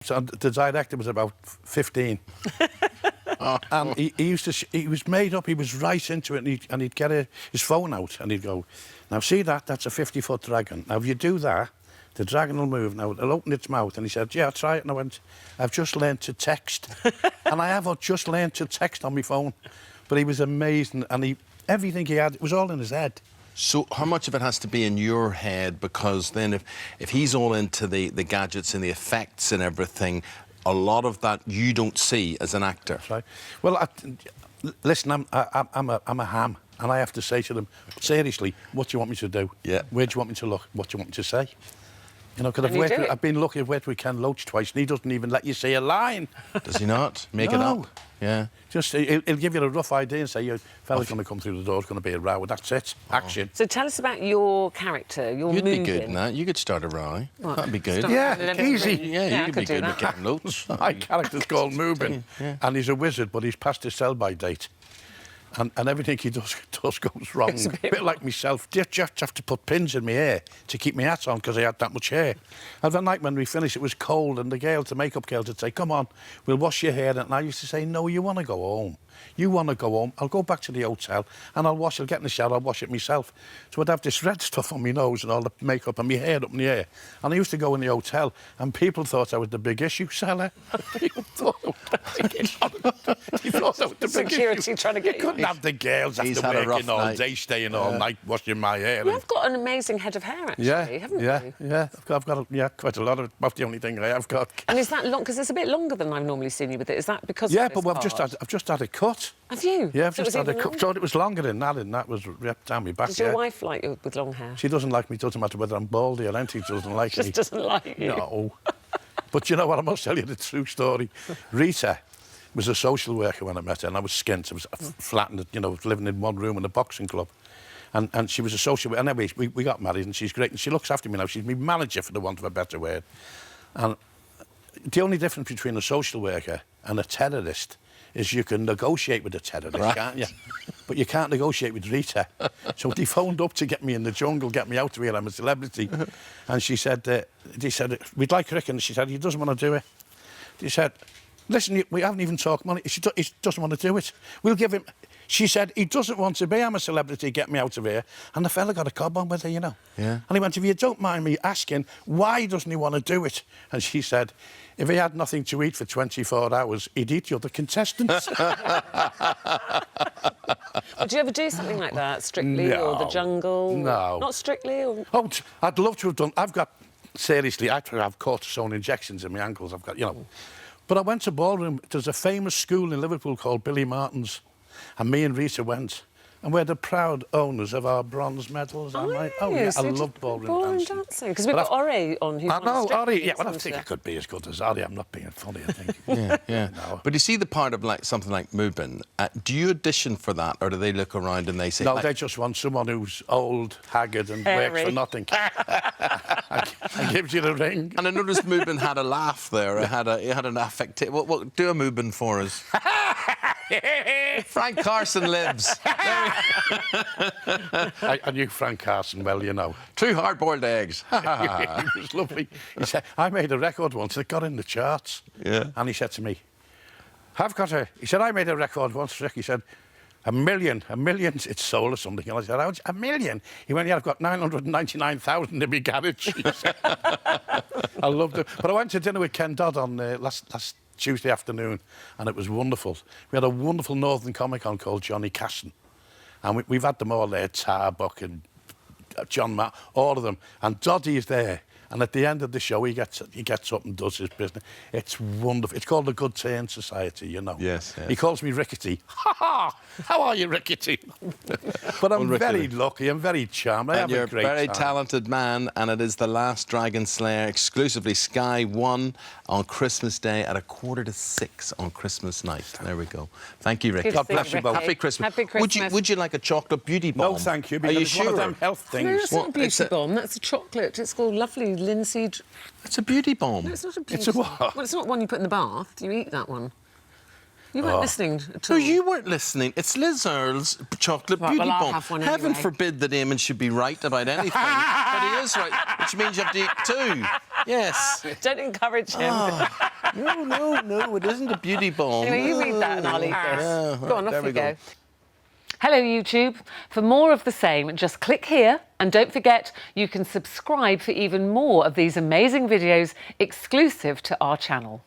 So the director was about 15. And he was made up, he was right into it, and he'd get his phone out and he'd go, now see that, that's a 50-foot dragon. Now if you do that, the dragon will move. Now it'll open its mouth. And he said, yeah, I'll try it. And I went, I've just learned to text. And I have just learned to text on my phone. But he was amazing, and everything he had, it was all in his head. So how much of it has to be in your head? Because then if he's all into the gadgets and the effects and everything, a lot of that you don't see as an actor. That's right. Well, listen, I'm a ham, and I have to say to them, seriously, what do you want me to do? Yeah. Where do you want me to look? What do you want me to say? You know, because I've been lucky, I've worked with Ken Loach twice, and he doesn't even let you say a line. Does he not? Make it up? Yeah. Just, he'll give you a rough idea and say, your fella's going to come through the door, it's going to be a row, that's it. Action. So tell us about your character, your You'd moving. be good in that. You could start a row. That'd be good. Yeah, easy. Yeah, you could be good with Ken Loach. My character's called Moving, and he's a wizard, but he's past his sell-by date. And everything he does goes wrong. It's a bit like myself. You just have to put pins in my hair to keep my hat on because I had that much hair. And the night when we finished, it was cold, and the makeup girl, would say, come on, we'll wash your hair. And I used to say, no, you want to go home. You want to go home, I'll go back to the hotel and I'll get in the shower, I'll wash it myself. So I'd have this red stuff on my nose and all the makeup and my hair up in the air. And I used to go in the hotel and people thought I was the big issue seller. People thought I was the big issue. Security trying to get you. Couldn't have the girls after working all day, staying all night, washing my hair. You have got an amazing head of hair, actually, haven't you? Yeah. I've got quite a lot of it. That's the only thing I have got. And is that long? Because it's a bit longer than I've normally seen you with it. Is that because Yeah, of this but part? I've just had it cut. Have you? Yeah, I've just had it cut. Thought it was longer than that, and that was ripped down my back. Does your wife like you with long hair? She doesn't like me. It doesn't matter whether I'm baldy or anything. She doesn't like me. Just doesn't like you. No. But you know what? I must tell you the true story. Rita was a social worker when I met her, and I was skint. I was flattened, you know, living in one room in a boxing club. And she was a social worker. And anyway, we got married, and she's great. And she looks after me now. She's my manager, for the want of a better word. And the only difference between a social worker and a terrorist is you can negotiate with a terrorist, can't you? But you can't negotiate with Rita. So they phoned up to get me in the jungle, get me out of here, I'm a celebrity. And she said, they said, we'd like Rick, and she said, he doesn't want to do it. They said, listen, we haven't even talked money. He doesn't want to do it. We'll give him... She said, he doesn't want to be. I'm a celebrity, get me out of here. And the fella got a cob on with her, you know. Yeah. And he went, if you don't mind me asking, why doesn't he want to do it? And she said, if he had nothing to eat for 24 hours, he'd eat the other contestants. Would you ever do something like that, Strictly, or The Jungle? No. Not Strictly? Or... Oh, I'd love to have done... Seriously, I have cortisone injections in my ankles. I've got, you know... But I went to ballroom. There's a famous school in Liverpool called Billy Martin's. And me and Rita went, and we're the proud owners of our bronze medals. Oh, yeah, so I love ballroom dancing. Because we've got Ori on, who's I know, Ori, yeah, well, I think think I could be as good as Ori. I'm not being funny, I think. Yeah. No. But you see the part of like something like Mubin, do you audition for that, or do they look around and they say... No, like, they just want someone who's old, haggard and works for nothing. and gives you the ring. And I noticed Mubin had a laugh there. He had an affect. What do a Mubin for us? Frank Carson lives. I knew Frank Carson well, you know. 2 hard-boiled eggs. He was lovely. He said, I made a record once that got in the charts. Yeah. And he said to me, he said, I made a record once, Rick. He said, a million, it's sold or something. And I said, how much? A million? He went, yeah, I've got 999,000 in my garage. I loved it. But I went to dinner with Ken Dodd on last Tuesday afternoon, and it was wonderful. We had a wonderful Northern Comic-Con called Johnny Casson, and we've had them all there, Tarbuck and John Matt, all of them. And Doddy is there, and at the end of the show, he gets up and does his business. It's wonderful. It's called the Good Turn Society, you know. Yes. He calls me Rickety. Ha! How are you, Rickety? But I'm very lucky. I'm very charmed. I have you're a great very time. talented man, and it is the Last Dragonslayer, exclusively Sky 1 on Christmas Day at 5:45 on Christmas night. There we go. Thank you, Ricky. God bless you both. Happy Christmas. Happy Christmas. Would you like a chocolate beauty bomb? No, thank you. Are you It's one sure? of them health things. No, it's not a beauty it's a- bomb. That's a chocolate. It's called lovely linseed... It's a beauty bomb. No, it's not a beauty... It's a what? Well, it's not one you put in the bath. You eat that one. You weren't listening at No, all. you weren't listening. It's Liz Earle's chocolate Right, beauty well, I'll bomb. have one Heaven anyway. forbid that Eamonn should be right about anything, but he is right, which means you have to eat 2. Yes. Don't encourage him. No, it isn't a beauty balm. Anyway, you read that and I'll eat this. Go on, off there we we go. go. Hello, YouTube. For more of the same, just click here. And don't forget, you can subscribe for even more of these amazing videos exclusive to our channel.